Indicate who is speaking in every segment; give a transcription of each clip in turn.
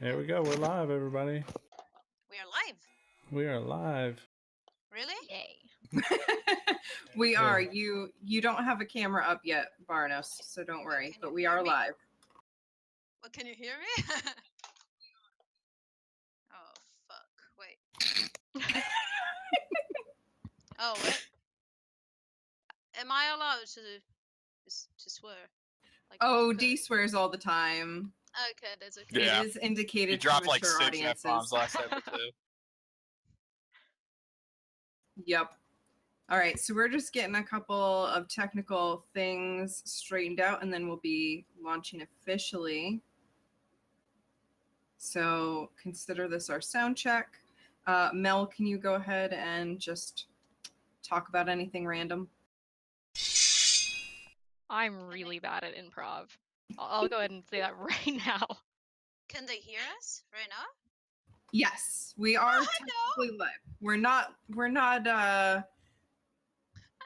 Speaker 1: Here we go. We're live, everybody.
Speaker 2: We are live.
Speaker 1: We are live.
Speaker 2: Really?
Speaker 3: Yay. We are. You don't have a camera up yet, Barnos, so don't worry. But we are live.
Speaker 2: Well, can you hear me? Oh, fuck. Wait. Oh, wait. Am I allowed to swear? Like,
Speaker 3: Oh, D swears all the time.
Speaker 2: Okay, that's okay.
Speaker 4: Yeah.
Speaker 3: It is indicated
Speaker 4: You dropped
Speaker 3: for
Speaker 4: like
Speaker 3: mature
Speaker 4: 6
Speaker 3: audiences.
Speaker 4: F-bombs last episode.
Speaker 3: Yep. All right, so we're just getting a couple of technical things straightened out, and then we'll be launching officially. So consider this our sound check. Mel, can you go ahead and just talk about anything random?
Speaker 5: I'm really bad at improv. I'll go ahead and say that right now.
Speaker 2: Can they hear us right now?
Speaker 3: Yes, we are technically live. We're not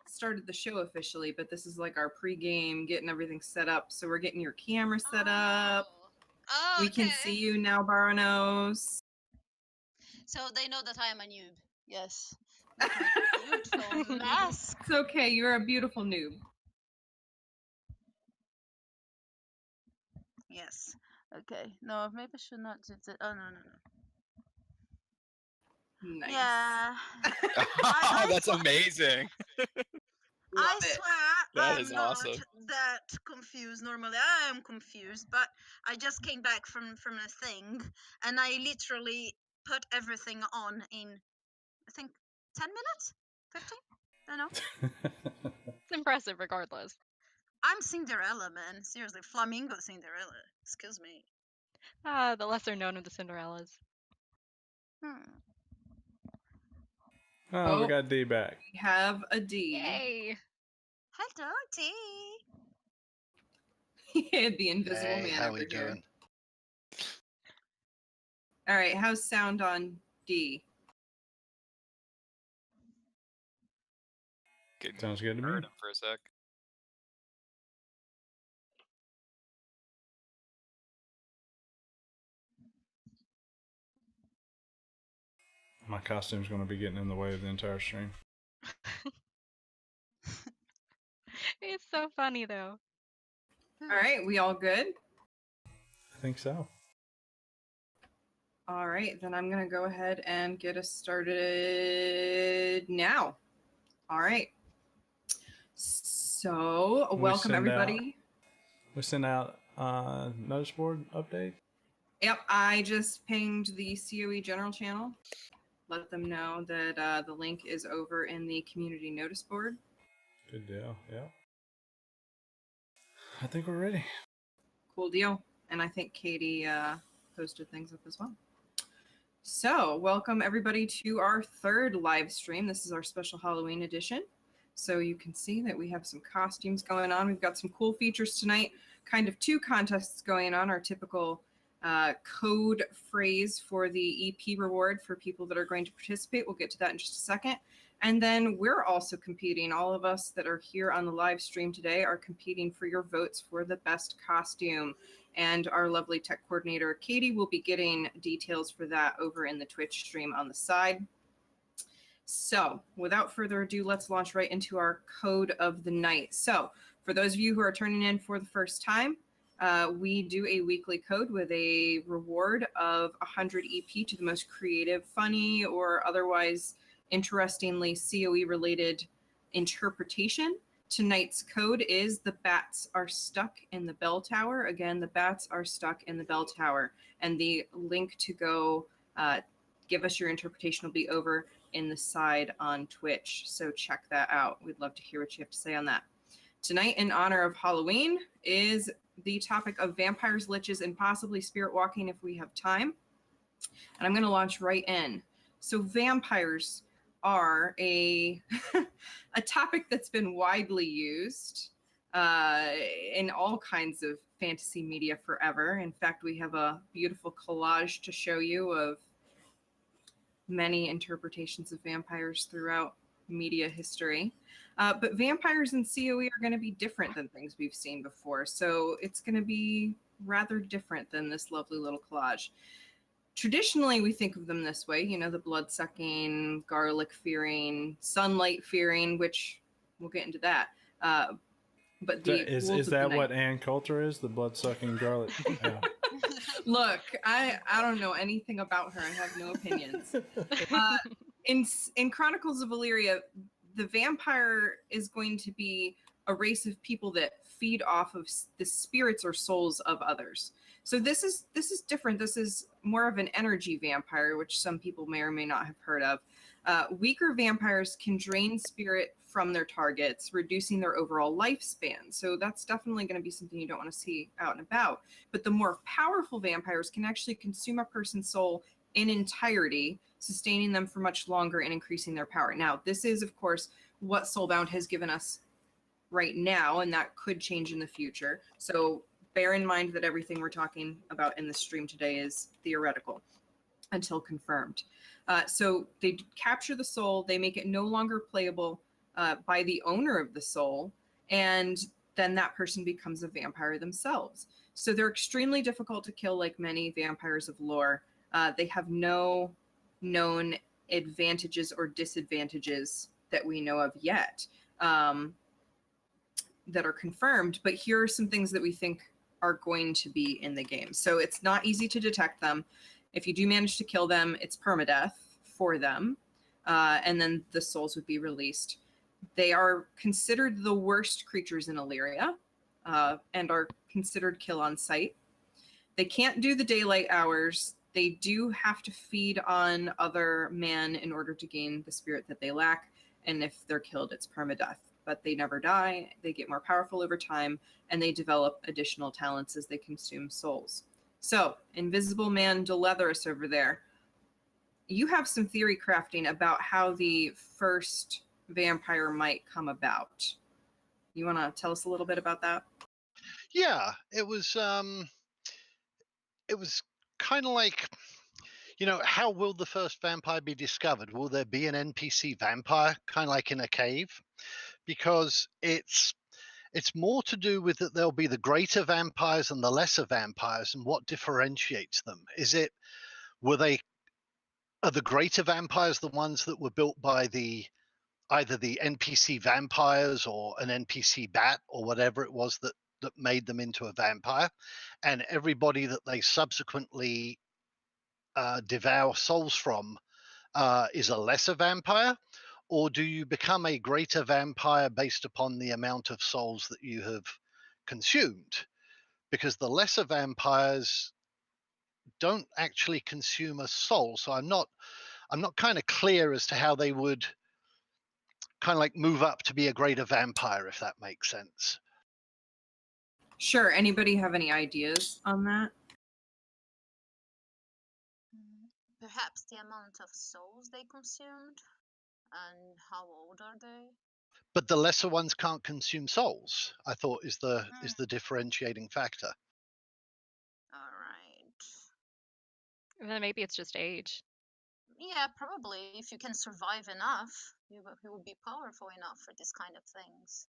Speaker 3: started the show officially, but this is like our pregame, getting everything set up. So we're getting your camera set up.
Speaker 2: Oh,
Speaker 3: We can see you now, Barnos.
Speaker 2: So they know that I am a noob. Yes. Beautiful mask.
Speaker 3: It's okay, you're a beautiful noob.
Speaker 2: Yes. Okay. No, maybe I should not do that. Oh, no.
Speaker 3: Nice.
Speaker 2: Yeah.
Speaker 4: Oh, that's amazing.
Speaker 2: I swear
Speaker 4: That
Speaker 2: I'm
Speaker 4: is
Speaker 2: not
Speaker 4: awesome.
Speaker 2: that confused. Normally I am confused, but I just came back from a thing and I literally put everything on in, I think, 10 minutes? 15? I don't know.
Speaker 5: It's impressive regardless.
Speaker 2: I'm Cinderella, man. Seriously, Flamingo Cinderella. Excuse me.
Speaker 5: The lesser known of the Cinderellas.
Speaker 1: Oh, we got D back.
Speaker 3: We have a D.
Speaker 5: Yay!
Speaker 2: Hello, D.
Speaker 3: The invisible man
Speaker 6: how
Speaker 3: over
Speaker 6: we
Speaker 3: here.
Speaker 6: doing?
Speaker 3: All right, how's sound on D?
Speaker 1: Sounds good to me.
Speaker 4: Heard him for a sec.
Speaker 1: My costume's going to be getting in the way of the entire stream.
Speaker 5: It's so funny though.
Speaker 3: All right, we all good?
Speaker 1: I think so.
Speaker 3: All right, then I'm going to go ahead and get us started now. All right. So, welcome everybody.
Speaker 1: We sent out notice board update.
Speaker 3: Yep, I just pinged the COE general channel. Let them know that the link is over in the community notice board.
Speaker 1: Good deal, yeah. I think we're ready.
Speaker 3: Cool deal. And I think Katie posted things up as well. So, welcome everybody to our third live stream. This is our special Halloween edition. So you can see that we have some costumes going on. We've got some cool features tonight. Kind of two contests going on. Our typical code phrase for the EP reward for people that are going to participate. We'll get to that in just a second. And then we're also competing. All of us that are here on the live stream today are competing for your votes for the best costume. And our lovely tech coordinator, Katie, will be getting details for that over in the Twitch stream on the side. So without further ado, let's launch right into our code of the night. So for those of you who are turning in for the first time, we do a weekly code with a reward of 100 EP to the most creative, funny, or otherwise interestingly COE-related interpretation. Tonight's code is the bats are stuck in the bell tower. Again, the bats are stuck in the bell tower. And the link to go give us your interpretation will be over in the side on Twitch. So check that out. We'd love to hear what you have to say on that. Tonight, in honor of Halloween, is the topic of vampires, liches, and possibly spirit walking if we have time. And I'm going to launch right in. So vampires are a topic that's been widely used in all kinds of fantasy media forever. In fact, we have a beautiful collage to show you of many interpretations of vampires throughout media history. But vampires in COE are going to be different than things we've seen before. So it's going to be rather different than this lovely little collage. traditionally we think of them this way, you know, the blood-sucking, garlic-fearing, sunlight-fearing, which we'll get into that. But the
Speaker 1: Is
Speaker 3: wolves of
Speaker 1: that
Speaker 3: the night.
Speaker 1: what Ann Coulter is? The blood sucking garlic? Yeah.
Speaker 3: Look, I don't know anything about her. I have no opinions. In Chronicles of Illyria, the vampire is going to be a race of people that feed off of the spirits or souls of others. So this is different. This is more of an energy vampire, which some people may or may not have heard of. Weaker vampires can drain spirit from their targets, reducing their overall lifespan. So that's definitely going to be something you don't want to see out and about. But the more powerful vampires can actually consume a person's soul in entirety, sustaining them for much longer and increasing their power. Now, this is, of course, what Soulbound has given us right now, and that could change in the future. So bear in mind that everything we're talking about in the stream today is theoretical until confirmed. So they capture the soul, they make it no longer playable by the owner of the soul, and then that person becomes a vampire themselves. So they're extremely difficult to kill, like many vampires of lore. They have no known advantages or disadvantages that we know of yet that are confirmed, but here are some things that we think are going to be in the game. So it's not easy to detect them. If you do manage to kill them, it's permadeath for them, and then the souls would be released. They are considered the worst creatures in Illyria, and are considered kill on sight. They can't do the daylight hours. They do have to feed on other men in order to gain the spirit that they lack, and if they're killed, it's permadeath. But they never die, they get more powerful over time, and they develop additional talents as they consume souls. So, Invisible Man Delethorus over there, you have some theory crafting about how the first vampire might come about. You want to tell us a little bit about that?
Speaker 6: Yeah, it was kind of like, how will the first vampire be discovered? Will there be an NPC vampire, kind of like in a cave? Because it's more to do with that there'll be the greater vampires and the lesser vampires, and what differentiates them. Are the greater vampires the ones that were built by either the NPC vampires or an NPC bat or whatever it was that made them into a vampire, and everybody that they subsequently devour souls from is a lesser vampire? Or do you become a greater vampire based upon the amount of souls that you have consumed? Because the lesser vampires don't actually consume a soul. So I'm not kind of clear as to how they would kind of like move up to be a greater vampire, if that makes sense.
Speaker 3: Sure. Anybody have any ideas on that?
Speaker 2: Perhaps the amount of souls they consumed, and how old are they?
Speaker 6: But the lesser ones can't consume souls, I thought, is the differentiating factor.
Speaker 2: All right.
Speaker 5: And then maybe it's just age.
Speaker 2: Yeah, probably. If you can survive enough, you will be powerful enough for this kind of things.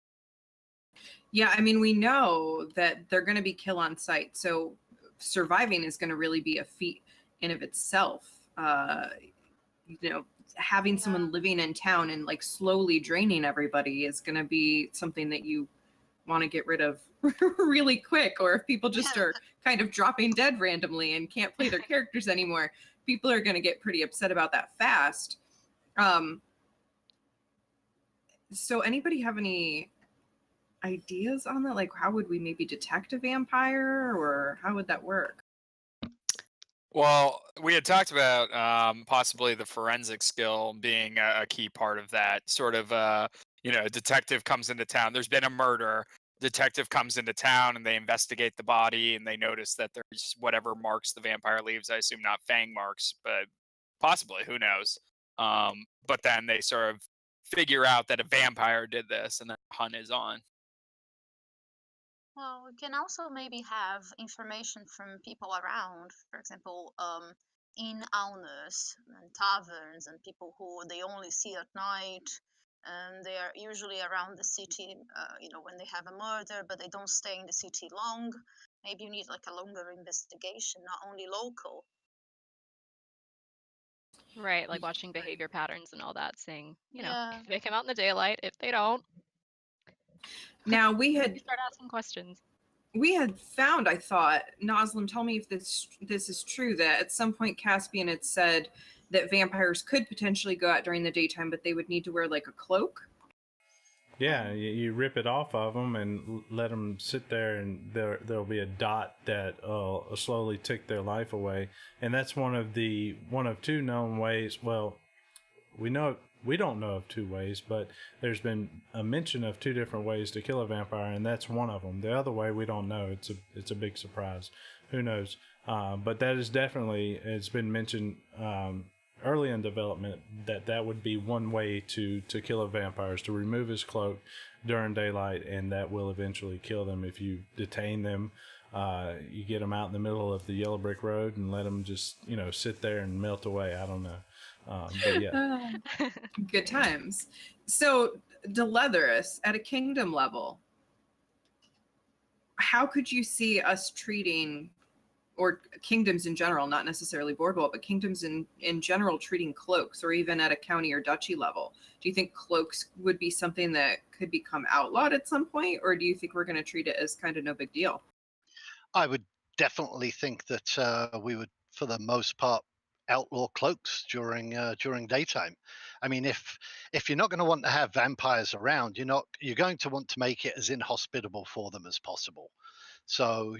Speaker 3: Yeah, I mean, we know that they're going to be kill on sight, so surviving is going to really be a feat in of itself. Having someone living in town and like slowly draining everybody is going to be something that you want to get rid of really quick. Or if people just are kind of dropping dead randomly and can't play their characters anymore, people are going to get pretty upset about that fast. So anybody have any ideas on that? Like, how would we maybe detect a vampire, or how would that work?
Speaker 4: Well, we had talked about possibly the forensic skill being a key part of that. Sort of, a detective comes into town. There's been a murder. Detective comes into town and they investigate the body and they notice that there's whatever marks the vampire leaves. I assume not fang marks, but possibly, who knows? But then they sort of figure out that a vampire did this, and then the hunt is on.
Speaker 2: Well, we can also maybe have information from people around, for example, inn owners and taverns and people who they only see at night, and they are usually around the city, when they have a murder, but they don't stay in the city long. Maybe you need like a longer investigation, not only local.
Speaker 5: Right, like watching behavior patterns and all that, saying,
Speaker 2: Yeah.
Speaker 5: if they come out in the daylight, if they don't,
Speaker 3: Now we
Speaker 5: you
Speaker 3: had
Speaker 5: start asking questions.
Speaker 3: found, I thought, Noslim, tell me if this is true, that at some point Caspian had said that vampires could potentially go out during the daytime, but they would need to wear like a cloak.
Speaker 1: Yeah, you rip it off of them and let them sit there, and there'll be a dot that slowly tick their life away, and that's one of two known ways. Well, we don't know of two ways, but there's been a mention of two different ways to kill a vampire, and that's one of them. The other way we don't know. It's a big surprise. Who knows? But that is definitely, it's been mentioned early in development that would be one way to kill a vampire, is to remove his cloak during daylight, and that will eventually kill them. If you detain them, you get them out in the middle of the yellow brick road and let them just sit there and melt away. I don't know. But yeah.
Speaker 3: Good times. So, Delethorus, at a kingdom level, how could you see us treating, or kingdoms in general, not necessarily Boardwalk, but kingdoms in general, treating cloaks, or even at a county or duchy level? Do you think cloaks would be something that could become outlawed at some point, or do you think we're going to treat it as kind of no big deal?
Speaker 6: I would definitely think that we would, for the most part, outlaw cloaks during daytime. I mean, if you're not going to want to have vampires around, you're going to want to make it as inhospitable for them as possible. So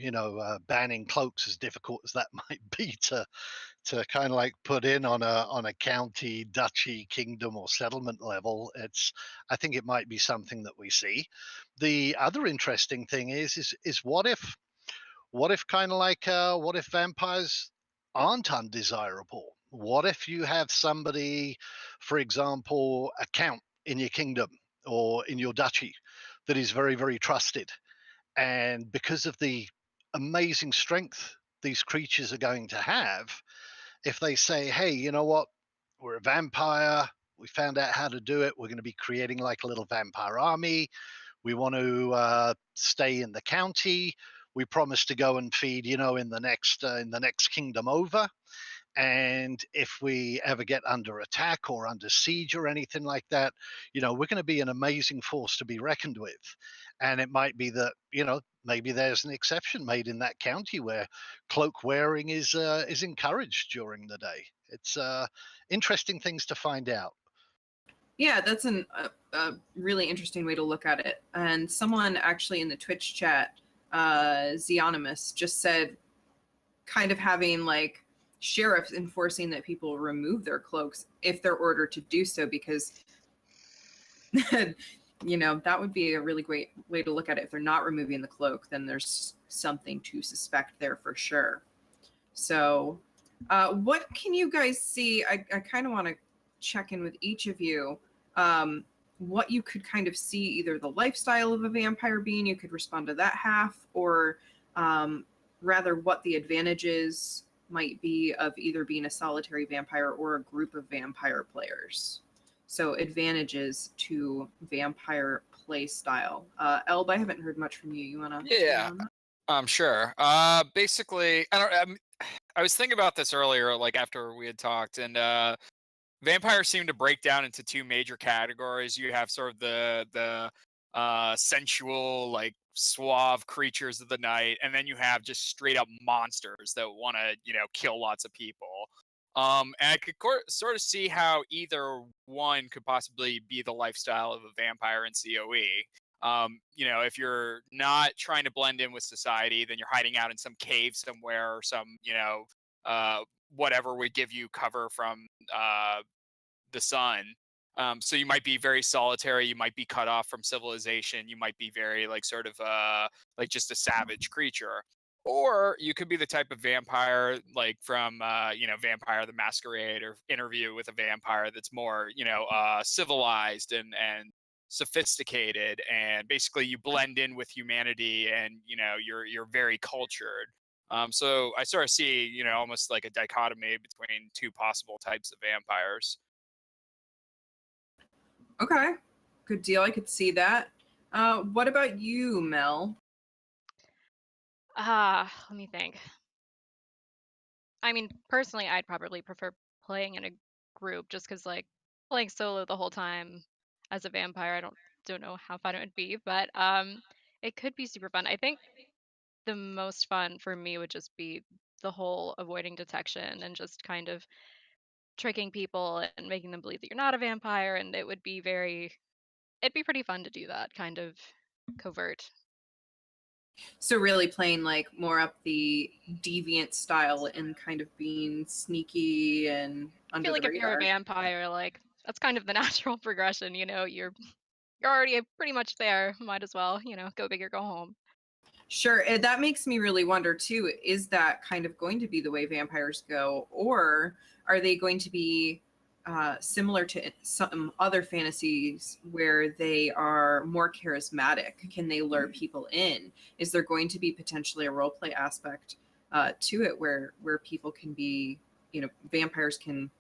Speaker 6: banning cloaks, as difficult as that might be to kind of like put in on a county, duchy, kingdom, or settlement level, I think it might be something that we see. The other interesting thing is what if kind of like what if vampires aren't undesirable? What if you have somebody, for example, a count in your kingdom or in your duchy that is very, very trusted, and because of the amazing strength these creatures are going to have, if they say, hey, you know what, we're a vampire, we found out how to do it, we're going to be creating like a little vampire army, we want to stay in the county, we promise to go and feed in the next kingdom over, and if we ever get under attack or under siege or anything like that, we're going to be an amazing force to be reckoned with. And it might be that maybe there's an exception made in that county where cloak wearing is encouraged during the day. It's interesting things to find out.
Speaker 3: Yeah, that's a really interesting way to look at it. And someone actually in the Twitch chat, Xeonymous, just said kind of having like sheriffs enforcing that people remove their cloaks if they're ordered to do so, because that would be a really great way to look at it. If they're not removing the cloak, then there's something to suspect there for sure. So what can you guys see? I kind of want to check in with each of you. What you could kind of see, either the lifestyle of a vampire being, you could respond to that half, or rather what the advantages might be of either being a solitary vampire or a group of vampire players. So advantages to vampire play style. Elb, I haven't heard much from you. You want to?
Speaker 4: Yeah, sure. Basically, I was thinking about this earlier, like after we had talked, and vampires seem to break down into two major categories. You have sort of the sensual, like suave creatures of the night, and then you have just straight up monsters that want to kill lots of people. And I could sort of see how either one could possibly be the lifestyle of a vampire in COE. If you're not trying to blend in with society, then you're hiding out in some cave somewhere, or some whatever would give you cover from the sun. So you might be very solitary, you might be cut off from civilization, you might be very like sort of like just a savage creature. Or you could be the type of vampire like from Vampire the Masquerade, or Interview with a Vampire, that's more civilized and sophisticated, and basically you blend in with humanity, and you're very cultured. So I sort of see almost like a dichotomy between two possible types of vampires.
Speaker 3: Okay, good deal. I could see that. What about you, Mel?
Speaker 5: Let me think. I mean, personally, I'd probably prefer playing in a group, just because like playing solo the whole time as a vampire, I don't know how fun it would be, but it could be super fun. I think the most fun for me would just be the whole avoiding detection and just kind of tricking people and making them believe that you're not a vampire, and it'd be pretty fun to do that kind of covert.
Speaker 3: So really playing like more up the deviant style and kind of being sneaky and
Speaker 5: I
Speaker 3: under
Speaker 5: feel
Speaker 3: the
Speaker 5: like if you're a
Speaker 3: radar.
Speaker 5: vampire, like that's kind of the natural progression, you know, you're already pretty much there. Might as well, you know, go big or go home.
Speaker 3: Sure. And that makes me really wonder too, is that kind of going to be the way vampires go, or are they going to be similar to some other fantasies where they are more charismatic? Can they lure people in? Is there going to be potentially a role play aspect to it where people can be, you know, vampires can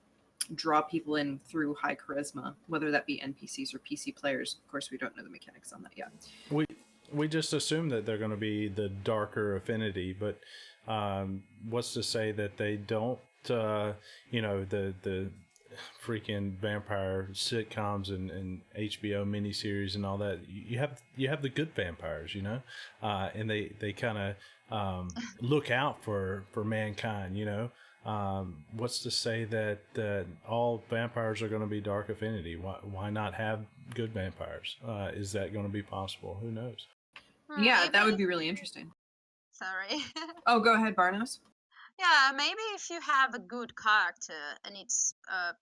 Speaker 3: draw people in through high charisma, whether that be NPCs or PC players? Of course, we don't know the mechanics on that yet.
Speaker 1: We just assume that they're going to be the darker affinity, but what's to say that they don't? You know, the freaking vampire sitcoms and HBO miniseries and all that. You have the good vampires, you know, and they kind of look out for mankind, you know. What's to say that all vampires are going to be dark affinity? Why not have good vampires? Is that going to be possible? Who knows?
Speaker 3: Yeah, that would
Speaker 2: Maybe-
Speaker 3: be really interesting.
Speaker 2: Sorry.
Speaker 3: Oh, go ahead, Barnos.
Speaker 2: Yeah, maybe if you have a good character and it's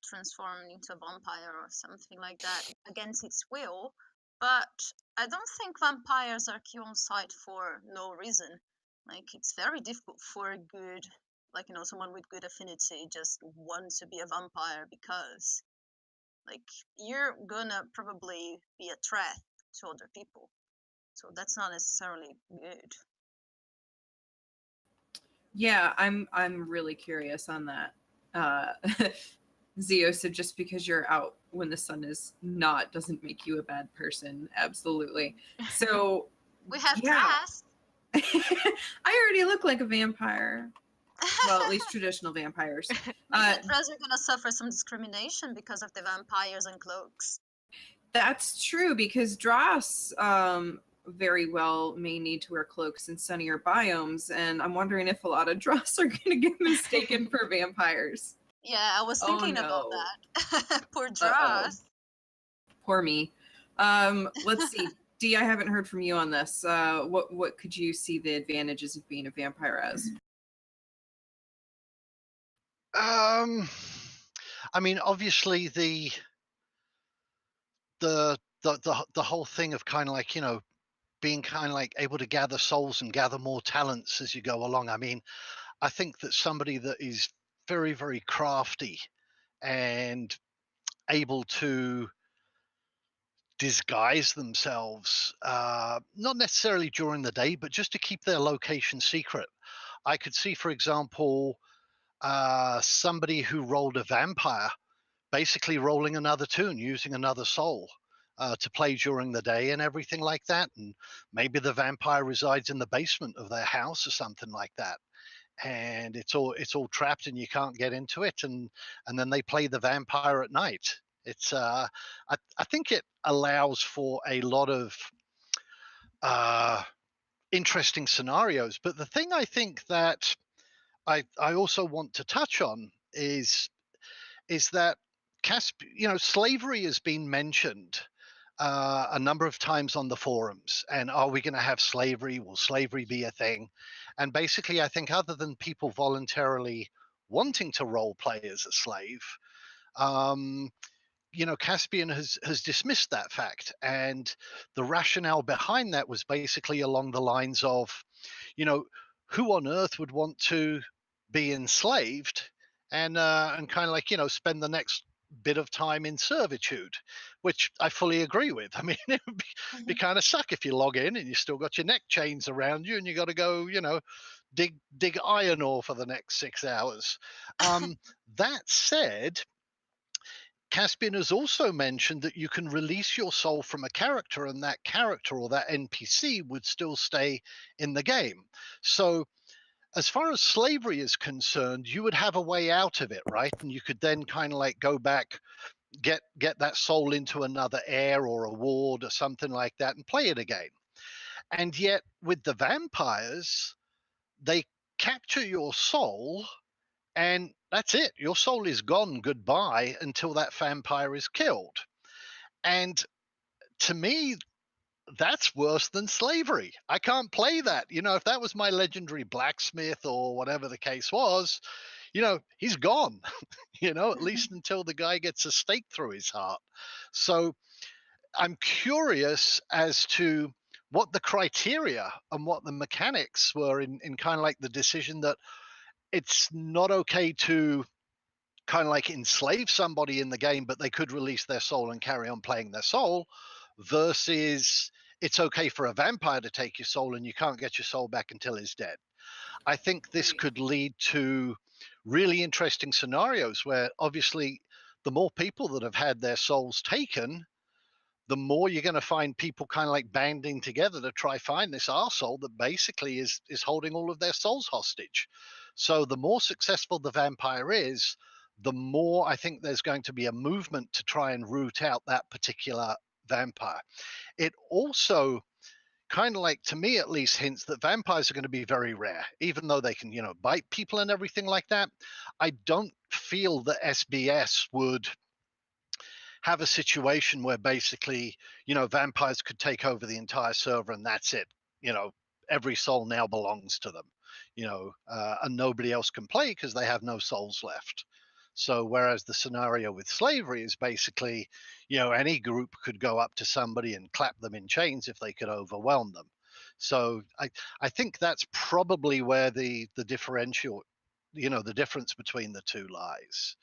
Speaker 2: transformed into a vampire or something like that against its will, but I don't think vampires are key on site for no reason. Like, it's very difficult for a good, like, you know, someone with good affinity just want to be a vampire because, like, you're gonna probably be a threat to other people. So that's not necessarily good.
Speaker 3: Yeah, I'm really curious on that. Zio said just because you're out when the sun is not doesn't make you a bad person. Absolutely. So
Speaker 2: We have
Speaker 3: yeah.
Speaker 2: dress.
Speaker 3: I already look like a vampire. Well, at least traditional vampires.
Speaker 2: Dress are gonna suffer some discrimination because of the vampires and cloaks.
Speaker 3: That's true because Dross very well may need to wear cloaks in sunnier biomes, and I'm wondering if a lot of Dross are going to get mistaken for vampires.
Speaker 2: Yeah, I was
Speaker 3: Oh,
Speaker 2: thinking about
Speaker 3: no.
Speaker 2: that. Poor
Speaker 3: Uh-oh.
Speaker 2: Dross.
Speaker 3: Poor me. Let's see. Dee, I haven't heard from you on this. What could you see the advantages of being a vampire as?
Speaker 6: I mean, obviously the whole thing of kind of like, you know, being kind of like able to gather souls and gather more talents as you go along. I mean, I think that somebody that is very, very crafty and able to disguise themselves, not necessarily during the day, but just to keep their location secret. I could see, for example, somebody who rolled a vampire basically rolling another tune using another soul to play during the day and everything like that. And maybe the vampire resides in the basement of their house or something like that. And it's all trapped and you can't get into it. And then they play the vampire at night. It's I think it allows for a lot of interesting scenarios. But the thing I think that I also want to touch on is that slavery has been mentioned a number of times on the forums. And are we going to have slavery? Will slavery be a thing? And basically, I think other than people voluntarily wanting to role play as a slave, Caspian has dismissed that fact. And the rationale behind that was basically along the lines of, who on earth would want to be enslaved and kind of like, spend the next bit of time in servitude, which I fully agree with. I mean, it would be kind of suck if you log in and you still got your neck chains around you and you got to go, dig iron ore for the next 6 hours. That said, Caspian has also mentioned that you can release your soul from a character and that character or that NPC would still stay in the game. So as far as slavery is concerned, you would have a way out of it, right? And you could then kind of like go back, get that soul into another heir or a ward or something like that and play it again. And yet with the vampires, they capture your soul and that's it. Your soul is gone, goodbye, until that vampire is killed. And to me, that's worse than slavery. I can't play that. You know, if that was my legendary blacksmith or whatever the case was, you know, he's gone, you know, at least until the guy gets a stake through his heart. So I'm curious as to what the criteria and what the mechanics were in kind of like the decision that it's not okay to kind of like enslave somebody in the game, but they could release their soul and carry on playing their soul, versus it's okay for a vampire to take your soul and you can't get your soul back until he's dead. I think this
Speaker 3: Right.
Speaker 6: could lead to really interesting scenarios where obviously the more people that have had their souls taken, the more you're going to find people kind of like banding together to try find this arsehole that basically is holding all of their souls hostage. So the more successful the vampire is, the more I think there's going to be a movement to try and root out that particular vampire. It also kind of like, to me at least, hints that vampires are going to be very rare, even though they can, you know, bite people and everything like that. I don't feel that SBS would have a situation where basically, you know, vampires could take over the entire server and that's it. You know, every soul now belongs to them, you know, and nobody else can play because they have no souls left. So, whereas the scenario with slavery is basically, you know, any group could go up to somebody and clap them in chains if they could overwhelm them. So, I think that's probably where the differential, you know, the difference between the two lies.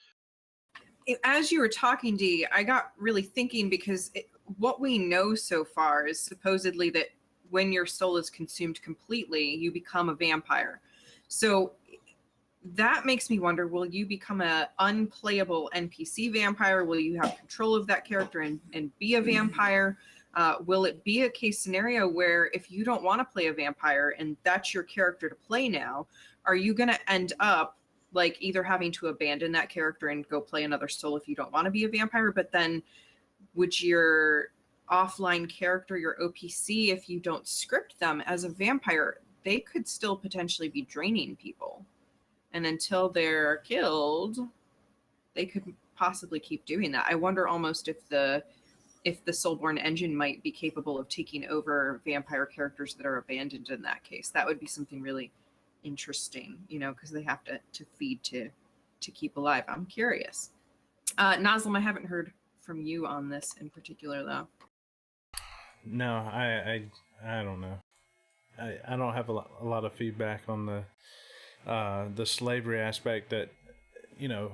Speaker 3: As you were talking, Dee, I got really thinking because what we know so far is supposedly that when your soul is consumed completely, you become a vampire. So that makes me wonder, will you become an unplayable NPC vampire? Will you have control of that character and be a vampire? Will it be a case scenario where if you don't want to play a vampire and that's your character to play now, are you going to end up like either having to abandon that character and go play another soul if you don't want to be a vampire, but then would your offline character, your OPC, if you don't script them as a vampire, they could still potentially be draining people. And until they're killed, they could possibly keep doing that. I wonder almost if the Soulborn engine might be capable of taking over vampire characters that are abandoned in that case. That would be something really interesting, you know, because they have to feed to keep alive. I'm curious. Nazlim, I haven't heard from you on this in particular, though.
Speaker 1: No, I don't know. I don't have a lot of feedback on the slavery aspect that, you know,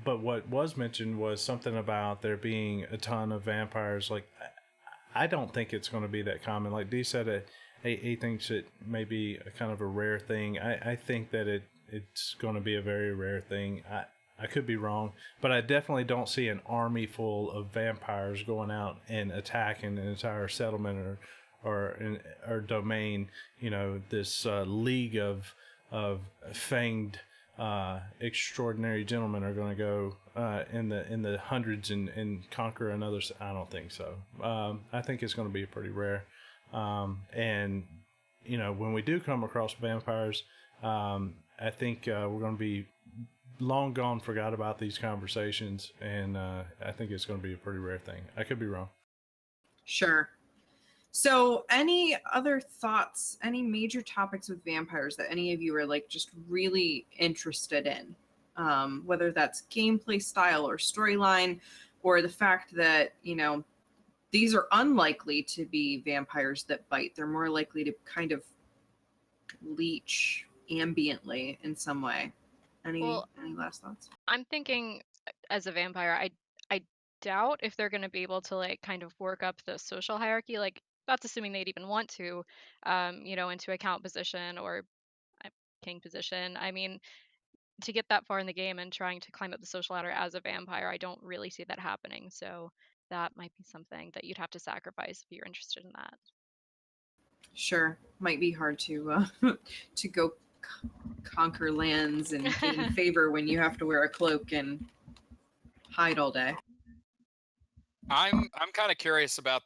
Speaker 1: but what was mentioned was something about there being a ton of vampires. Like, I don't think it's going to be that common. Like Dee said, he thinks it may be a kind of a rare thing. I think that it's going to be a very rare thing. I could be wrong, but I definitely don't see an army full of vampires going out and attacking an entire settlement or domain. You know, this league of fanged extraordinary gentlemen are going to go in the hundreds and conquer another. I don't think so. I think it's going to be pretty rare. And you know, when we do come across vampires, I think we're going to be long gone, forgot about these conversations, and I think it's going to be a pretty rare thing. I could be wrong.
Speaker 3: Sure. So any other thoughts, any major topics with vampires that any of you are like just really interested in? Whether that's gameplay style or storyline, or the fact that, you know, these are unlikely to be vampires that bite. They're more likely to kind of leech ambiently in some way. Any last thoughts?
Speaker 5: I'm thinking as a vampire, I doubt if they're going to be able to like kind of work up the social hierarchy. Like that's assuming they'd even want to, you know, into account position or king position. I mean, to get that far in the game and trying to climb up the social ladder as a vampire, I don't really see that happening. So that might be something that you'd have to sacrifice if you're interested in that.
Speaker 3: Sure, might be hard to to go conquer lands and gain favor when you have to wear a cloak and hide all day.
Speaker 4: I'm kind of curious about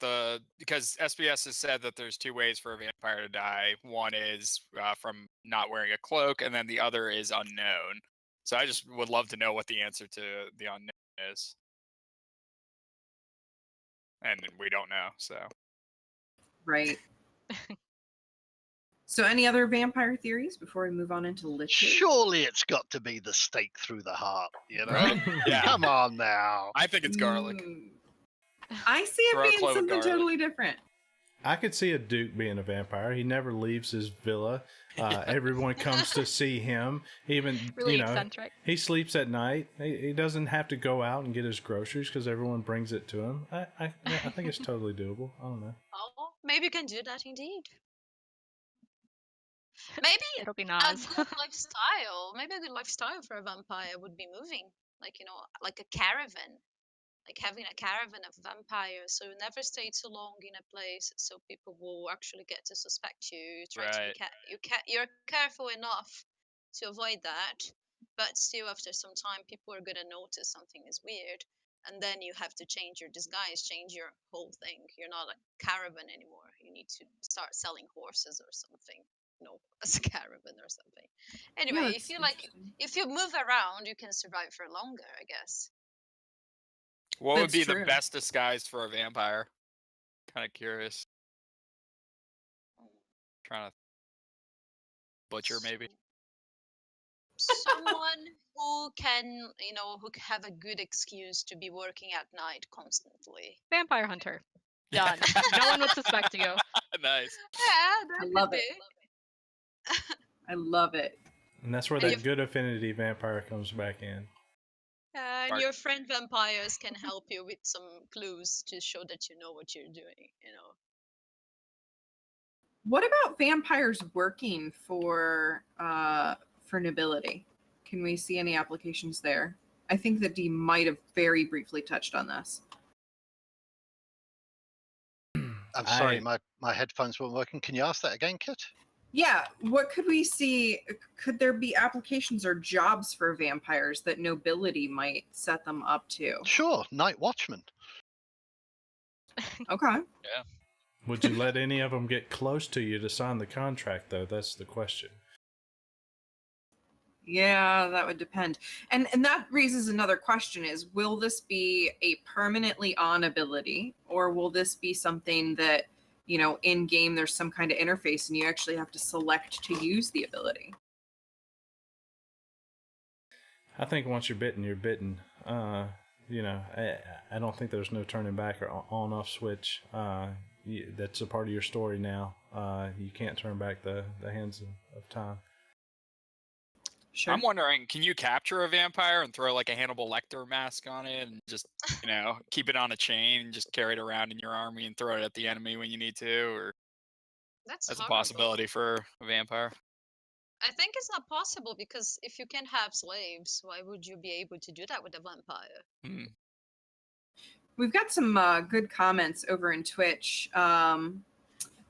Speaker 4: because SBS has said that there's two ways for a vampire to die. One is from not wearing a cloak, and then the other is unknown. So I just would love to know what the answer to the unknown is. And we don't know, so.
Speaker 3: Right. So any other vampire theories before we move on into Liches?
Speaker 6: Surely it's got to be the stake through the heart, you know?
Speaker 4: Right? Yeah.
Speaker 6: Come on now.
Speaker 4: I think it's garlic.
Speaker 3: I see it
Speaker 4: Throw a
Speaker 3: being
Speaker 4: clove of
Speaker 3: something
Speaker 4: garlic.
Speaker 3: totally different.
Speaker 1: I could see a duke being a vampire. He never leaves his villa. Everyone comes to see him. Even
Speaker 5: Really eccentric.
Speaker 1: he sleeps at night. He doesn't have to go out and get his groceries because everyone brings it to him. I think it's totally doable. I don't know.
Speaker 2: Oh, maybe you can do that indeed. Maybe
Speaker 5: It'll be
Speaker 2: a
Speaker 5: Nas.
Speaker 2: good lifestyle. Maybe a good lifestyle for a vampire would be moving, like like a caravan, like having a caravan of vampires. So you never stay too long in a place, so people will actually get to suspect you. You try to
Speaker 4: Right.
Speaker 2: you're careful enough to avoid that, but still, after some time, people are gonna notice something is weird, and then you have to change your disguise, change your whole thing. You're not a caravan anymore. You need to start selling horses or something. As a caravan or something. Anyway,
Speaker 3: Yeah,
Speaker 2: if you move around, you can survive for longer, I guess.
Speaker 4: What would
Speaker 3: That's
Speaker 4: be
Speaker 3: true.
Speaker 4: the best disguise for a vampire? Kind of curious. Trying to butcher maybe.
Speaker 2: Someone who can, who have a good excuse to be working at night constantly.
Speaker 5: Vampire hunter. Done. No one would suspect you.
Speaker 4: Nice.
Speaker 2: Yeah, that
Speaker 3: I
Speaker 2: could
Speaker 3: love
Speaker 2: be.
Speaker 3: it. I love it.
Speaker 1: And that's where
Speaker 2: And
Speaker 1: that good affinity vampire comes back in.
Speaker 2: And
Speaker 4: Right.
Speaker 2: your friend vampires can help you with some clues to show that you know what you're doing,
Speaker 3: What about vampires working for nobility? Can we see any applications there? I think that Dee might have very briefly touched on this.
Speaker 6: I'm sorry, my headphones weren't working. Can you ask that again, Kit?
Speaker 3: Yeah, what could we see? Could there be applications or jobs for vampires that nobility might set them up to?
Speaker 6: Sure, night watchman.
Speaker 3: Okay.
Speaker 4: Yeah.
Speaker 1: Would you let any of them get close to you to sign the contract, though? That's the question.
Speaker 3: Yeah, that would depend. And that raises another question is, will this be a permanently on ability, or will this be something that, in game there's some kind of interface and you actually have to select to use the ability?
Speaker 1: I think once you're bitten, you're bitten. I don't think there's no turning back or on-off switch. That's a part of your story now. You can't turn back the hands of time.
Speaker 3: Sure.
Speaker 4: I'm wondering, can you capture a vampire and throw like a Hannibal Lecter mask on it and just, keep it on a chain and just carry it around in your army and throw it at the enemy when you need to? Or
Speaker 2: that's
Speaker 4: a
Speaker 2: horrible.
Speaker 4: possibility for a vampire.
Speaker 2: I think it's not possible because if you can have slaves, why would you be able to do that with a vampire?
Speaker 4: Hmm.
Speaker 3: We've got some good comments over in Twitch.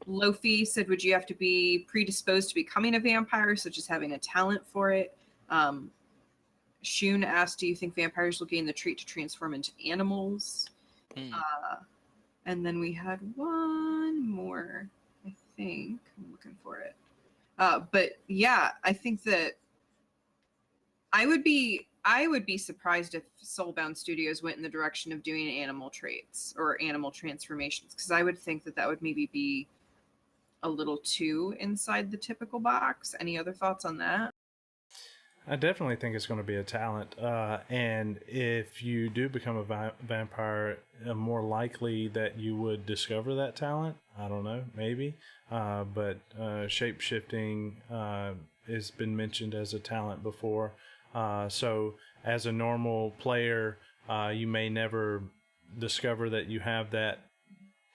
Speaker 3: Lofi said, would you have to be predisposed to becoming a vampire, such as having a talent for it? Shun asked, do you think vampires will gain the trait to transform into animals? And then we had one more, I think. I'm looking for it. But yeah, I think that I would be surprised if Soulbound Studios went in the direction of doing animal traits or animal transformations, because I would think that would maybe be a little too inside the typical box. Any other thoughts on that?
Speaker 1: I definitely think it's going to be a talent. And if you do become a vampire, more likely that you would discover that talent. I don't know, maybe. But shape-shifting has been mentioned as a talent before. So as a normal player, you may never discover that you have that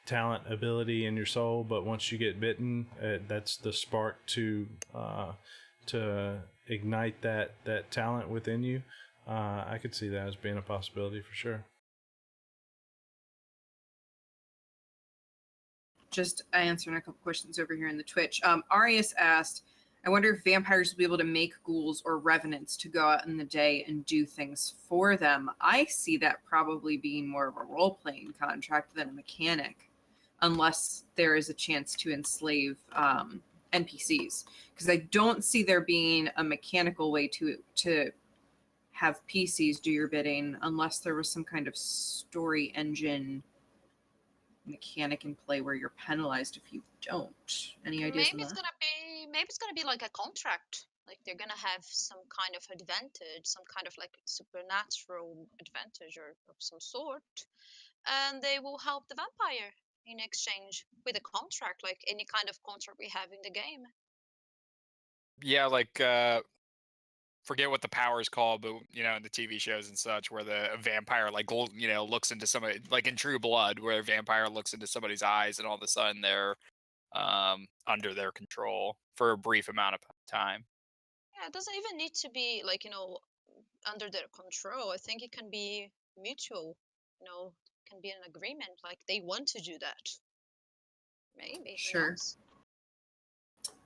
Speaker 1: talent ability in your soul, but once you get bitten, that's the spark to ignite that talent within you. I could see that as being a possibility for sure.
Speaker 3: Just answering a couple questions over here in the Twitch. Arius asked, I wonder if vampires will be able to make ghouls or revenants to go out in the day and do things for them. I see that probably being more of a role-playing contract than a mechanic, unless there is a chance to enslave NPCs. Because I don't see there being a mechanical way to have PCs do your bidding, unless there was some kind of story engine mechanic in play where you're penalized if you don't. Any ideas on
Speaker 2: Maybe it's
Speaker 3: that?
Speaker 2: gonna be like a contract. Like they're gonna have some kind of advantage, some kind of like supernatural advantage or of some sort, and they will help the vampire in exchange with a contract, like any kind of contract we have in the game.
Speaker 4: Yeah, like forget what the power is called, but in the TV shows and such, where the vampire looks into somebody, like in True Blood, where a vampire looks into somebody's eyes, and all of a sudden they're under their control for a brief amount of time.
Speaker 2: Yeah, it doesn't even need to be like under their control. I think it can be mutual. Can be an agreement. Like they want to do that. Maybe. Who
Speaker 3: Sure.
Speaker 2: knows?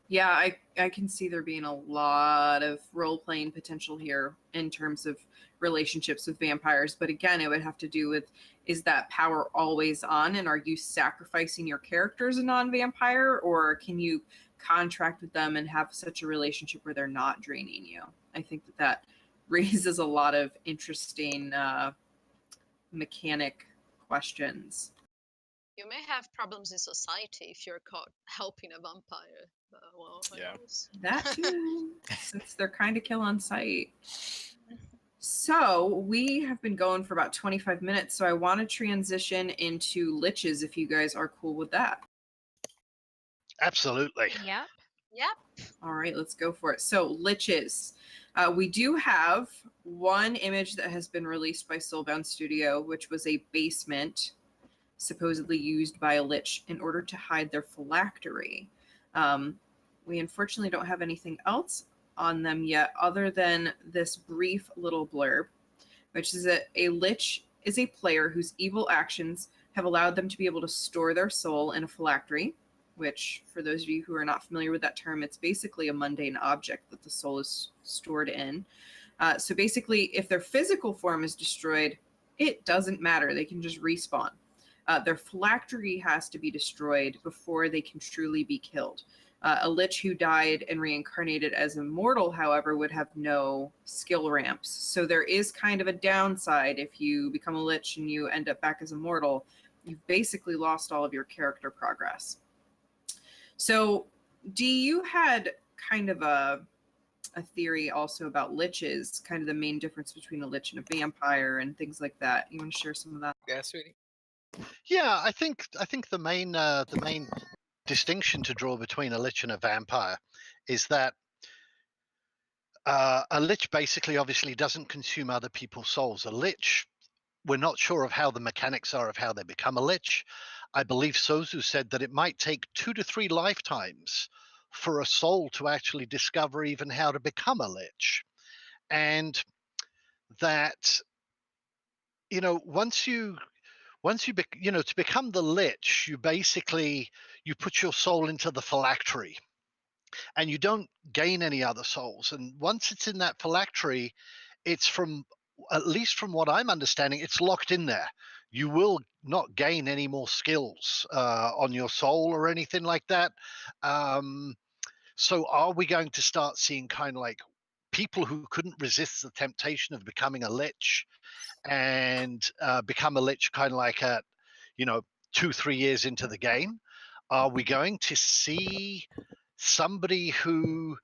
Speaker 3: Yeah, I can see there being a lot of role-playing potential here in terms of relationships with vampires. But again, it would have to do with, is that power always on, and are you sacrificing your character as a non-vampire, or can you contract with them and have such a relationship where they're not draining you? I think that raises a lot of interesting mechanic questions.
Speaker 2: You may have problems in society if you're caught helping a vampire. Well, who
Speaker 4: Yeah.
Speaker 2: knows?
Speaker 3: That too, since they're kind of kill on sight. So we have been going for about 25 minutes, so I want to transition into Liches if you guys are cool with that.
Speaker 6: Absolutely.
Speaker 5: Yep.
Speaker 2: Yep.
Speaker 3: All right, let's go for it. So Liches. We do have one image that has been released by Soulbound Studio, which was a basement supposedly used by a lich in order to hide their phylactery. We unfortunately don't have anything else on them yet other than this brief little blurb, which is that a lich is a player whose evil actions have allowed them to be able to store their soul in a phylactery, which, for those of you who are not familiar with that term, it's basically a mundane object that the soul is stored in. So basically, if their physical form is destroyed, it doesn't matter. They can just respawn. Their phylactery has to be destroyed before they can truly be killed. A lich who died and reincarnated as immortal, however, would have no skill ramps. So there is kind of a downside if you become a lich and you end up back as immortal. You've basically lost all of your character progress. So Dee, you had kind of a theory also about liches, kind of the main difference between a lich and a vampire and things like that. You want to share some of that?
Speaker 4: Yeah, sweetie.
Speaker 6: Yeah, I think the main distinction to draw between a lich and a vampire is that a lich basically obviously doesn't consume other people's souls. A lich, we're not sure of how the mechanics are of how they become a lich. I believe Sozu said that it might take 2 to 3 lifetimes for a soul to actually discover even how to become a lich. And that, once you to become the lich, you put your soul into the phylactery, and you don't gain any other souls. And once it's in that phylactery, it's at least from what I'm understanding, it's locked in there. You will not gain any more skills on your soul or anything like that. So are we going to start seeing kind of like people who couldn't resist the temptation of becoming a lich and become a lich kind of like at 2-3 years into the game? Are we going to see somebody who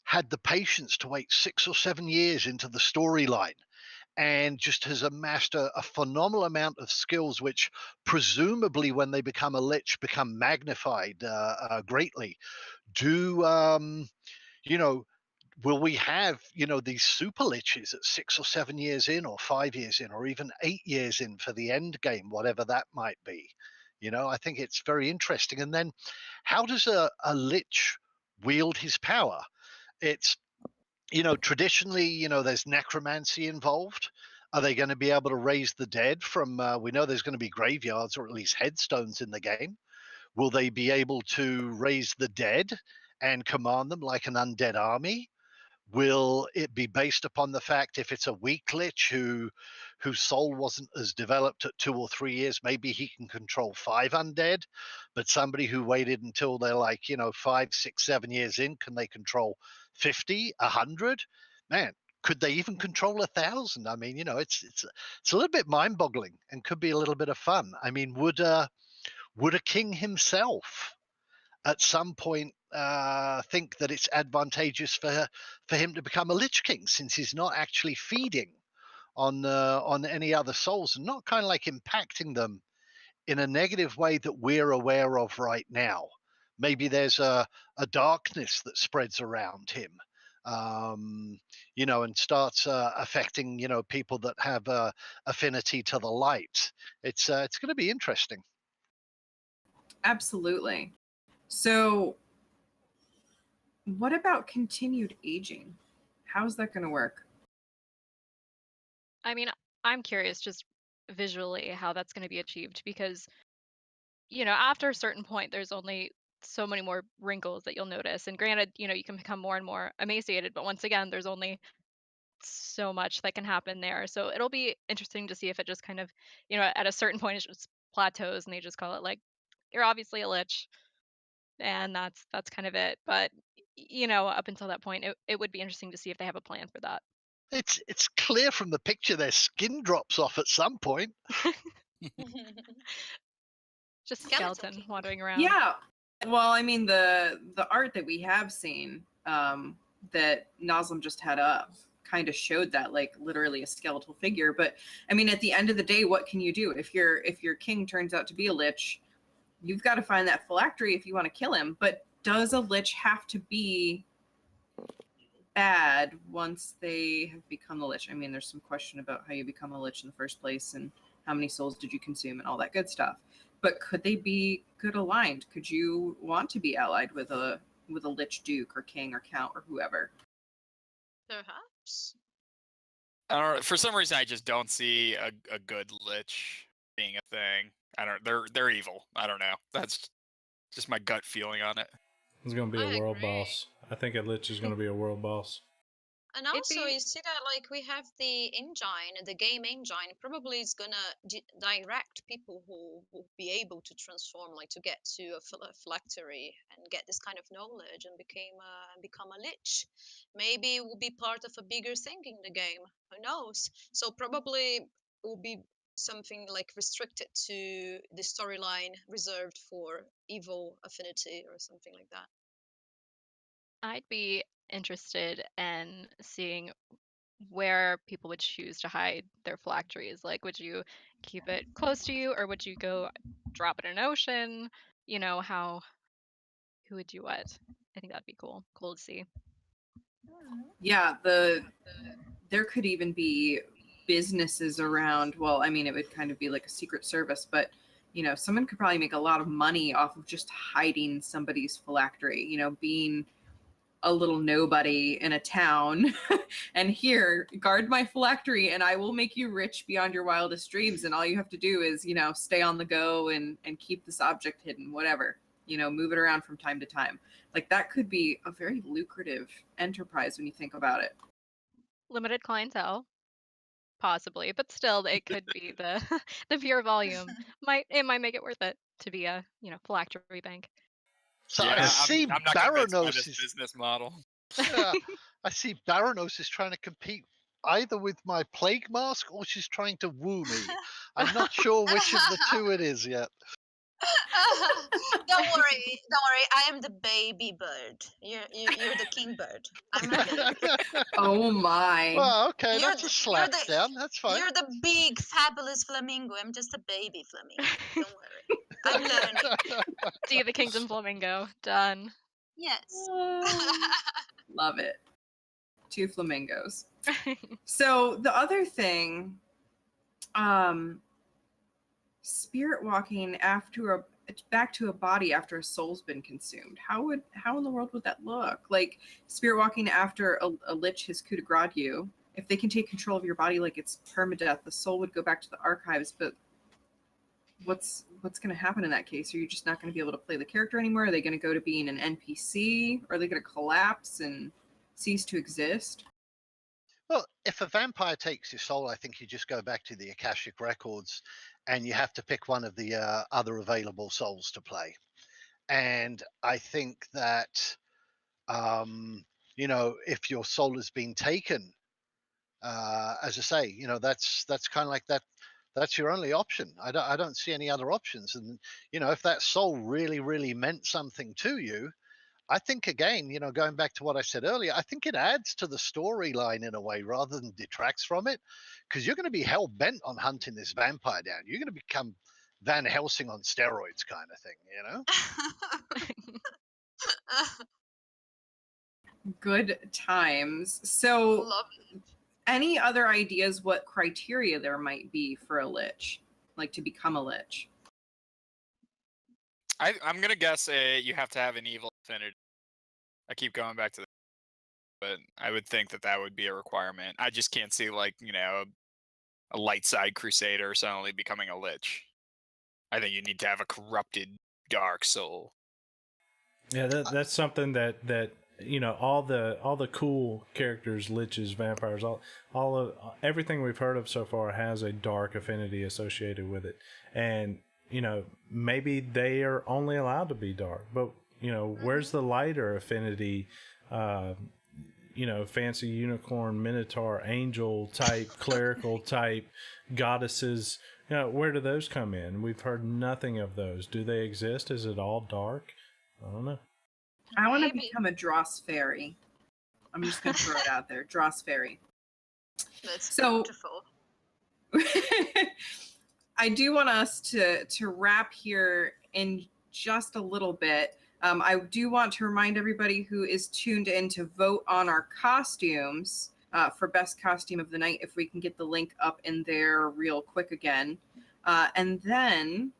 Speaker 6: had the patience to wait 6 or 7 years into the storyline and just has amassed a phenomenal amount of skills, which presumably when they become a lich become magnified greatly? Will we have these super liches at 6 or 7 years in, or 5 years in, or even 8 years in for the end game, whatever that might be? I think it's very interesting. And then how does a lich wield his power? It's traditionally, there's necromancy involved. Are they going to be able to raise the dead from we know there's going to be graveyards or at least headstones in the game? Will they be able to raise the dead and command them like an undead army? Will it be based upon the fact if it's a weak lich whose soul wasn't as developed at 2 or 3 years, maybe he can control 5 undead, but somebody who waited until they're like 5, 6, 7 years in, can they control 50, 100? Man, could they even control 1,000? I mean, it's a little bit mind-boggling and could be a little bit of fun. I mean, would a king himself at some point think that it's advantageous for him to become a Lich King, since he's not actually feeding on any other souls and not kind of like impacting them in a negative way that we're aware of right now? Maybe there's a darkness that spreads around him, and starts affecting people that have affinity to the light. It's going to be interesting.
Speaker 3: Absolutely. So, what about continued aging? How's that going to work?
Speaker 5: I mean, I'm curious just visually how that's going to be achieved because, after a certain point, there's only so many more wrinkles that you'll notice. And granted, you can become more and more emaciated, but once again, there's only so much that can happen there. So it'll be interesting to see if it just kind of, at a certain point, it just plateaus and they just call it like, you're obviously a lich. And that's kind of it. But, up until that point, it would be interesting to see if they have a plan for that.
Speaker 6: It's clear from the picture their skin drops off at some point.
Speaker 5: Just
Speaker 2: Skeleton
Speaker 5: skeleton
Speaker 2: king.
Speaker 5: wandering around.
Speaker 3: Yeah. Well, I mean, the art that we have seen that Nazlim just had up kind of showed that, like, literally a skeletal figure. But I mean, at the end of the day, what can you do if your king turns out to be a lich? You've got to find that phylactery if you want to kill him. But does a lich have to be bad once they have become a lich? I mean, there's some question about how you become a lich in the first place and how many souls did you consume and all that good stuff. But could they be good aligned? Could you want to be allied with a lich duke or king or count or whoever?
Speaker 2: Perhaps.
Speaker 4: I don't know. For some reason, I just don't see a good lich being a thing. I don't. They're evil. I don't know. That's just my gut feeling on it.
Speaker 1: He's going to be
Speaker 2: I
Speaker 1: a world
Speaker 2: agree.
Speaker 1: boss. I think a lich is going to be a world boss.
Speaker 2: And also, you see that like we have the engine, the game engine, probably is gonna direct people who will be able to transform, like to get to a phylactery and get this kind of knowledge and become a lich. Maybe it will be part of a bigger thing in the game. Who knows? So probably it will be something like restricted to the storyline reserved for evil affinity or something like that.
Speaker 5: I'd be interested in seeing where people would choose to hide their phylacteries. Like, would you keep it close to you, or would you go drop it in an ocean? Who would do what? I think that'd be cool. Cool to see.
Speaker 3: Yeah, there could even be businesses around. Well, I mean, it would kind of be like a secret service, but someone could probably make a lot of money off of just hiding somebody's phylactery, being a little nobody in a town and here, guard my phylactery and I will make you rich beyond your wildest dreams. And all you have to do is, stay on the go and keep this object hidden, whatever, move it around from time to time. Like, that could be a very lucrative enterprise when you think about it.
Speaker 5: Limited clientele, possibly, but still, it could be the the pure volume. Might make it worth it to be a phylactery bank.
Speaker 6: So
Speaker 4: Yeah,
Speaker 6: I see
Speaker 4: I'm not convinced by this
Speaker 6: Baranos
Speaker 4: business model.
Speaker 6: I see Baranos is trying to compete either with my plague mask or she's trying to woo me. I'm not sure which of the two it is yet.
Speaker 2: Don't worry. I am the baby bird. You're the king bird. I'm a baby.
Speaker 3: Oh my.
Speaker 6: Well, okay,
Speaker 2: You're
Speaker 6: that's a
Speaker 2: the-
Speaker 6: slap
Speaker 2: you're the-
Speaker 6: down. That's fine.
Speaker 2: You're the big, fabulous flamingo. I'm just a baby flamingo. Don't worry. I'm learning.
Speaker 5: See the Kingdom Flamingo. Done.
Speaker 2: Yes.
Speaker 3: Love it. 2 flamingos. So the other thing, spirit walking back to a body after a soul's been consumed. How in the world would that look? Like, spirit walking after a lich has coup de grace you. If they can take control of your body like it's permadeath, the soul would go back to the archives. But what's going to happen in that case? Are you just not going to be able to play the character anymore? Are they going to go to being an NPC? Are they going to collapse and cease to exist?
Speaker 6: Well, if a vampire takes your soul, I think you just go back to the Akashic records, and you have to pick one of the other available souls to play. And I think that if your soul has been taken, as I say, that's kind of like that. That's your only option. I don't see any other options. And if that soul really, really meant something to you, I think again, going back to what I said earlier, I think it adds to the storyline in a way rather than detracts from it, because you're going to be hell bent on hunting this vampire down. You're going to become Van Helsing on steroids, kind of thing.
Speaker 3: Good times. So,
Speaker 2: Love it.
Speaker 3: any other ideas what criteria there might be for a lich, like to become a lich?
Speaker 4: I'm gonna guess you have to have an evil affinity. I keep going back to that, but I would think that would be a requirement. I just can't see like a light side crusader suddenly becoming a lich. I think you need to have a corrupted dark soul.
Speaker 1: Yeah, that's something that all the cool characters, liches, vampires, all of everything we've heard of so far has a dark affinity associated with it, and maybe they are only allowed to be dark, but where's the lighter affinity? Fancy unicorn, minotaur, angel type, clerical type, goddesses. Where do those come in? We've heard nothing of those. Do they exist? Is it all dark? I don't know.
Speaker 3: I want to
Speaker 2: Maybe.
Speaker 3: become a Dross fairy. I'm just going to throw it out there. Dross fairy.
Speaker 2: That's
Speaker 3: So-
Speaker 2: beautiful.
Speaker 3: I do want us to wrap here in just a little bit. I do want to remind everybody who is tuned in to vote on our costumes for best costume of the night, if we can get the link up in there real quick again. And then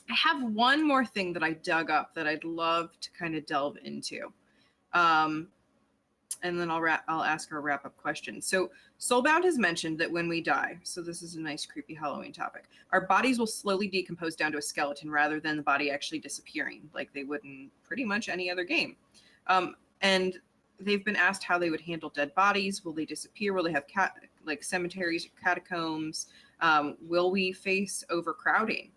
Speaker 3: I have one more thing that I dug up that I'd love to kind of delve into. And then I'll ask our wrap-up question. So Soulbound has mentioned that when we die, so this is a nice creepy Halloween topic, our bodies will slowly decompose down to a skeleton rather than the body actually disappearing like they would in pretty much any other game. And they've been asked how they would handle dead bodies. Will they disappear? Will they have like cemeteries or catacombs? Will we face overcrowding?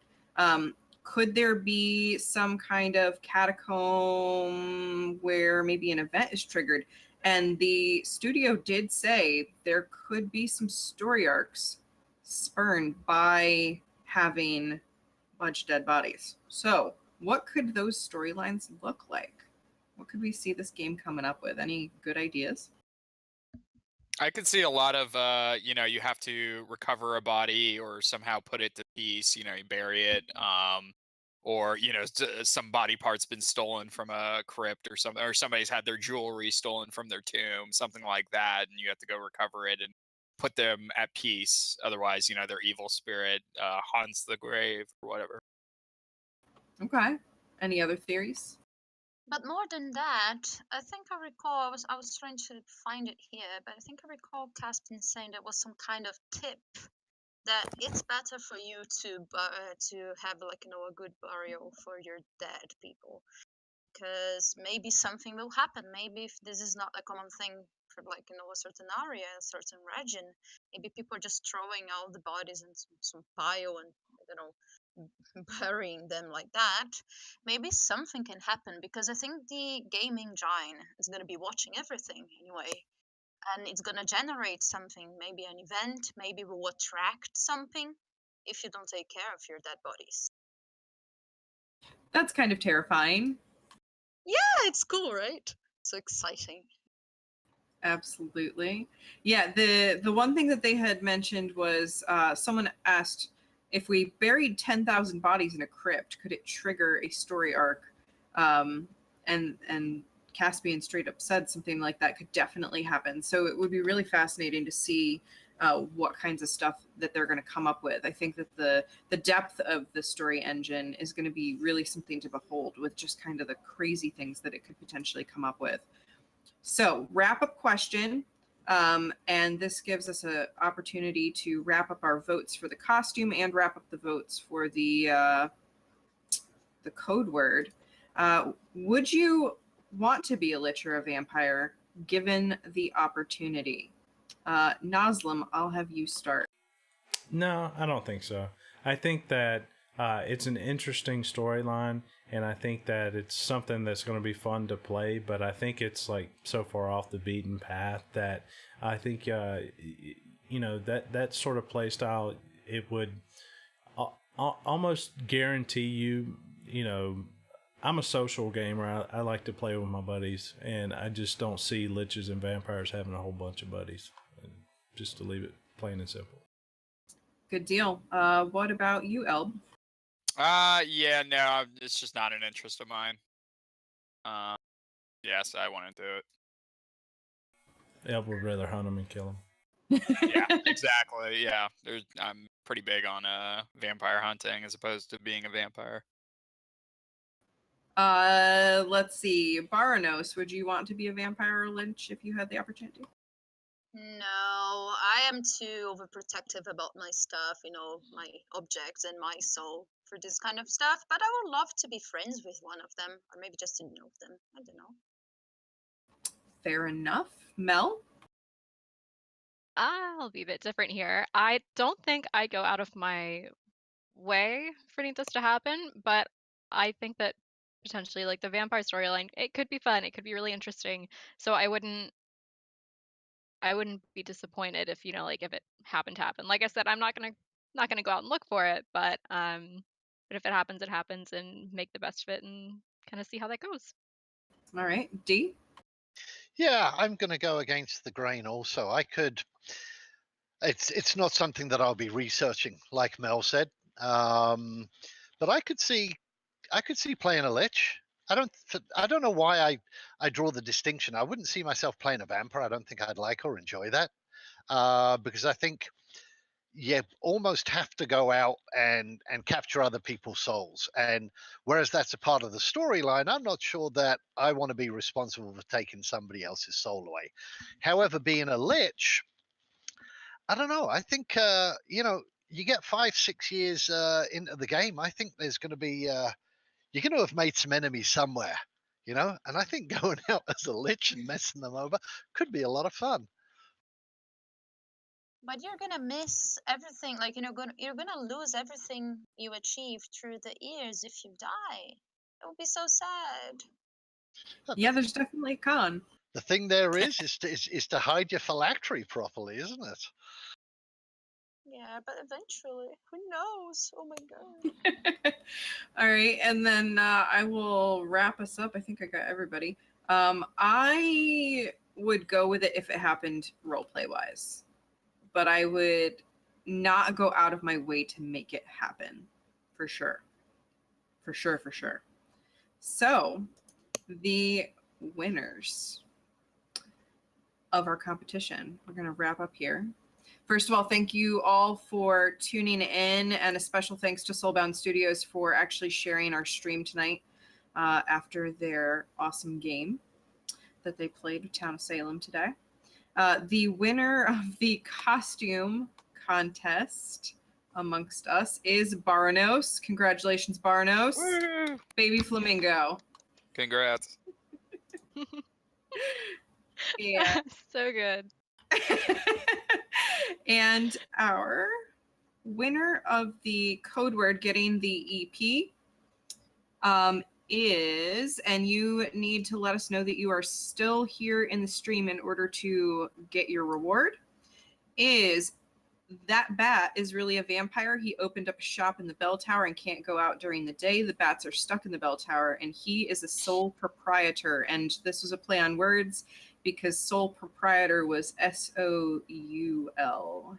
Speaker 3: Could there be some kind of catacomb where maybe an event is triggered? And the studio did say there could be some story arcs spurned by having a bunch of dead bodies. So what could those storylines look like? What could we see this game coming up with? Any good ideas?
Speaker 4: I could see a lot of you have to recover a body or somehow put it to peace, you bury it, or some body part's been stolen from a crypt or something, or somebody's had their jewelry stolen from their tomb, something like that, and you have to go recover it and put them at peace. Otherwise, their evil spirit haunts the grave or whatever.
Speaker 3: Okay. Any other theories?
Speaker 2: But more than that, I think I recall I was trying to find it here, but I think I recall Caspian saying there was some kind of tip that it's better for you to have like a good burial for your dead people, because maybe something will happen. Maybe if this is not a common thing for a certain area, a certain region, maybe people are just throwing all the bodies in some pile and burying them like that. Maybe something can happen, because I think the gaming giant is going to be watching everything anyway, and it's going to generate something, maybe an event, maybe will attract something if you don't take care of your dead bodies.
Speaker 3: That's kind of terrifying.
Speaker 2: Yeah, it's cool, right? So exciting.
Speaker 3: Absolutely. Yeah, the one thing that they had mentioned was someone asked, if we buried 10,000 bodies in a crypt, could it trigger a story arc? And Caspian straight up said something like that could definitely happen. So it would be really fascinating to see what kinds of stuff that they're going to come up with. I think that the depth of the story engine is going to be really something to behold, with just kind of the crazy things that it could potentially come up with. So, wrap up question. And this gives us an opportunity to wrap up our votes for the costume and wrap up the votes for the code word. Would you want to be a lich or a vampire given the opportunity? Noslim, I'll have you start.
Speaker 1: No, I don't think so. I think that it's an interesting storyline, and I think that it's something that's going to be fun to play, but I think it's like so far off the beaten path that I think, that sort of play style, it would almost guarantee you, I'm a social gamer. I like to play with my buddies, and I just don't see liches and vampires having a whole bunch of buddies. Just to leave it plain and simple.
Speaker 3: Good deal. What about you, Elb?
Speaker 4: Yeah, no, it's just not an interest of mine. Yes, I want to do it.
Speaker 1: Elb would rather hunt them and kill them.
Speaker 4: Yeah, exactly. Yeah, I'm pretty big on vampire hunting as opposed to being a vampire.
Speaker 3: Let's see. Baranos, would you want to be a vampire or lich if you had the opportunity?
Speaker 2: No, I am too overprotective about my stuff, my objects and my soul for this kind of stuff. But I would love to be friends with one of them, or maybe just to know them. I don't know.
Speaker 3: Fair enough. Mel?
Speaker 5: I'll be a bit different here. I don't think I go out of my way for any of this to happen, but I think that potentially, like the vampire storyline, it could be fun. It could be really interesting. So I wouldn't be disappointed if if it happened to happen. Like I said, I'm not gonna go out and look for it, but if it happens, and make the best of it and kind of see how that goes.
Speaker 3: All right. D?
Speaker 6: Yeah, I'm going to go against the grain also. It's not something that I'll be researching, like Mel said. But I could see playing a lich. I don't know why I draw the distinction. I wouldn't see myself playing a vampire. I don't think I'd like or enjoy that. Because I think you almost have to go out and capture other people's souls. And whereas that's a part of the storyline, I'm not sure that I want to be responsible for taking somebody else's soul away. However, being a lich, I don't know. I think you get 5-6 years into the game. I think there's going to be you're going to have made some enemies somewhere, And I think going out as a lich and messing them over could be a lot of fun.
Speaker 2: But you're gonna miss everything. Like you're gonna lose everything you achieved through the years if you die. It would be so sad.
Speaker 3: Yeah, there's definitely a con.
Speaker 6: The thing there is to hide your phylactery properly, isn't it?
Speaker 2: Yeah, but eventually, who knows? Oh my god.
Speaker 3: All right, and then I will wrap us up. I think I got everybody. I would go with it if it happened roleplay wise, but I would not go out of my way to make it happen, for sure. For sure. So, the winners of our competition, we're going to wrap up here. First of all, thank you all for tuning in, and a special thanks to Soulbound Studios for actually sharing our stream tonight after their awesome game that they played with Town of Salem today. The winner of the costume contest amongst us is Baranos. Congratulations, Baranos.
Speaker 4: Woo!
Speaker 3: Baby Flamingo.
Speaker 4: Congrats.
Speaker 3: Yeah.
Speaker 5: So good.
Speaker 3: And our winner of the code word getting the EP is, and you need to let us know that you are still here in the stream in order to get your reward, is that bat is really a vampire. He opened up a shop in the bell tower and can't go out during the day. The bats are stuck in the bell tower, and he is a sole proprietor. And this was a play on words because sole proprietor was SOUL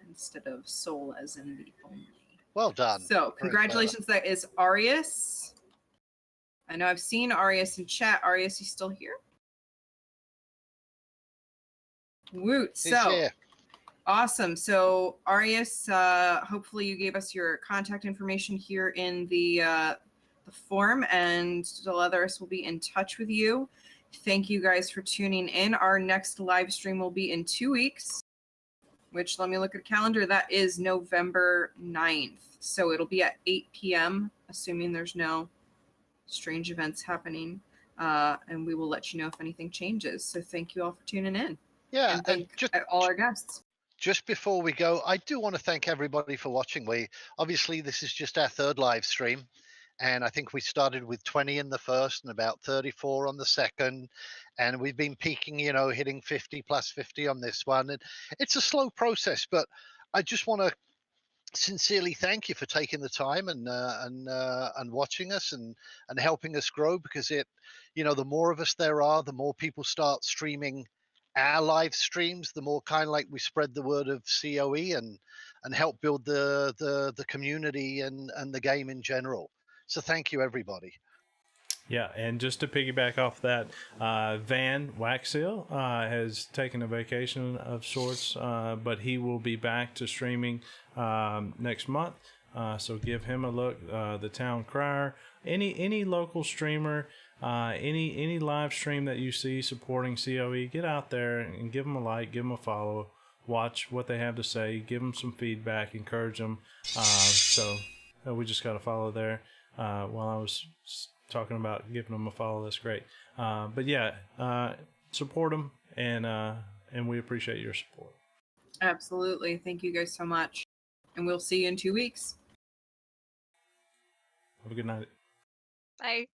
Speaker 3: instead of soul as in the only.
Speaker 6: Well done.
Speaker 3: So congratulations. That is Arius. I know I've seen Arius in chat. Arius, you still here? Woot.
Speaker 6: He's
Speaker 3: So
Speaker 6: here.
Speaker 3: awesome. So Arius, hopefully you gave us your contact information here in the form, and Delethris will be in touch with you. Thank you guys for tuning in. Our next live stream will be in 2 weeks, which, let me look at the calendar. That is November 9th. So it'll be at 8 p.m., assuming there's no strange events happening. And we will let you know if anything changes. So thank you all for tuning in.
Speaker 6: Yeah,
Speaker 3: And thank
Speaker 6: just
Speaker 3: all our guests.
Speaker 6: Just before we go, I do want to thank everybody for watching. Obviously this is just our third live stream, and I think we started with 20 in the first and about 34 on the second, and we've been peaking, hitting 50 plus 50 on this one. And it's a slow process, but I just want to sincerely thank you for taking the time and watching us and helping us grow, because the more of us there are, the more people start streaming our live streams, the more kind of like we spread the word of COE and help build the community and the game in general. So thank you, everybody.
Speaker 1: Yeah, and just to piggyback off that, Van Waxil has taken a vacation of sorts, but he will be back to streaming next month. So give him a look. The Town Crier, any local streamer, any live stream that you see supporting COE, get out there and give them a like, give them a follow, watch what they have to say, give them some feedback, encourage them. So we just got to follow there. While I was talking about giving them a follow, that's great. But yeah, support them, and we appreciate your support.
Speaker 3: Absolutely. Thank you guys so much. And we'll see you in 2 weeks.
Speaker 1: Have a good night.
Speaker 5: Bye.